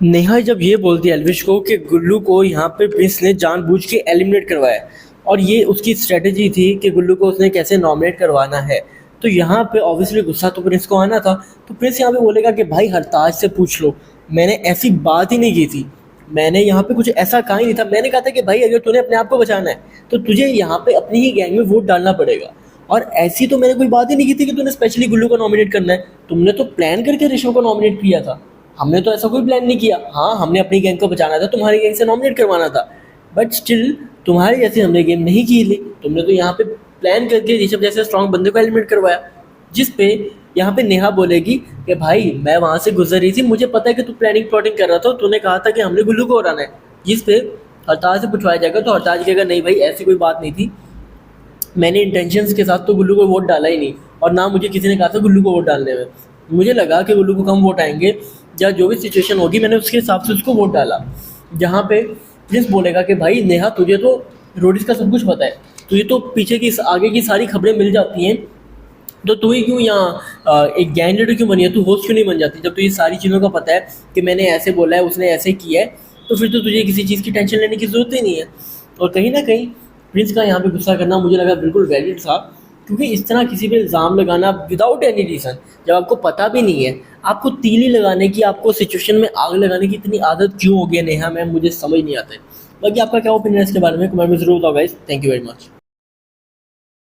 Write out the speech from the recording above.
नेहा जब ये बोलती है एल्विश को कि गुल्लू को यहाँ पे प्रिंस ने जानबूझ के एलिमिनेट करवाया और ये उसकी स्ट्रेटेजी थी कि गुल्लू को उसने कैसे नॉमिनेट करवाना है, तो यहाँ पे ऑब्वियसली गुस्सा तो प्रिंस को आना था। तो प्रिंस यहाँ पे बोलेगा कि भाई हरताज से पूछ लो, मैंने ऐसी बात ही नहीं की थी, मैंने यहाँ पे कुछ ऐसा कहा ही नहीं था। मैंने कहा था कि भाई अगर तूने अपने आप को बचाना है तो तुझे यहाँ पे अपनी ही गैंग में वोट डालना पड़ेगा, और ऐसी तो मैंने कोई बात ही नहीं की थी कि तूने स्पेशली गुल्लू को नॉमिनेट करना है। तुमने तो प्लान करके ऋषभ को नॉमिनेट किया था, हमने तो ऐसा कोई प्लान नहीं किया। हाँ, हमने अपनी गैंग को बचाना था, तुम्हारी गैंग से नॉमिनेट करवाना था, बट स्टिल तुम्हारी जैसी हमने गेम नहीं की ली। तुमने तो यहाँ पे प्लान करके ऋषभ जैसे स्ट्रॉन्ग बंदे को एलिमिनेट करवाया, जिस पे यहाँ पे नेहा बोलेगी कि भाई मैं वहाँ से गुजर रही थी, मुझे पता है कि तू प्लानिंग प्लॉटिंग कर रहा था, तूने कहा था कि हमने गुल्लू को उड़ाना है। जिस पे हरताज से पूछवाया जाएगा तो हरताज कहेगा नहीं भाई ऐसी कोई बात नहीं थी, मैंने इंटेंशंस के साथ तो गुल्लू को वोट डाला ही नहीं, और ना मुझे किसी ने कहा था गुल्लू को वोट डालने में। मुझे लगा कि गुल्लू को कम वोट आएंगे या जो भी सिचुएशन होगी मैंने उसके हिसाब से उसको वोट डाला। जहाँ पे प्रिंस बोलेगा कि भाई नेहा तुझे तो रोडीज का सब कुछ पता है, तुझे तो पीछे की आगे की सारी खबरें मिल जाती हैं, तो तू ही क्यों यहाँ एक गैंग लीडर क्यों बनी है, तू होस्ट क्यों नहीं बन जाती जब तुझे सारी चीज़ों का पता है कि मैंने ऐसे बोला है उसने ऐसे किया है, तो फिर तो तुझे किसी चीज़ की टेंशन लेने की ज़रूरत ही नहीं है। और कहीं ना कहीं प्रिंस का यहाँ पे गुस्सा करना मुझे लगा बिल्कुल वैलिड था, क्योंकि इस तरह किसी पे इल्ज़ाम लगाना विदाउट एनी रीज़न, जब आपको पता भी नहीं है, आपको तीली लगाने की, आपको सिचुएशन में आग लगाने की इतनी आदत क्यों हो गई है नेहा मैम, मुझे समझ नहीं आता है। बाकी आपका क्या ओपिनियन है इसके बारे में कमेंट में ज़रूर बताओ guys. Thank you very much.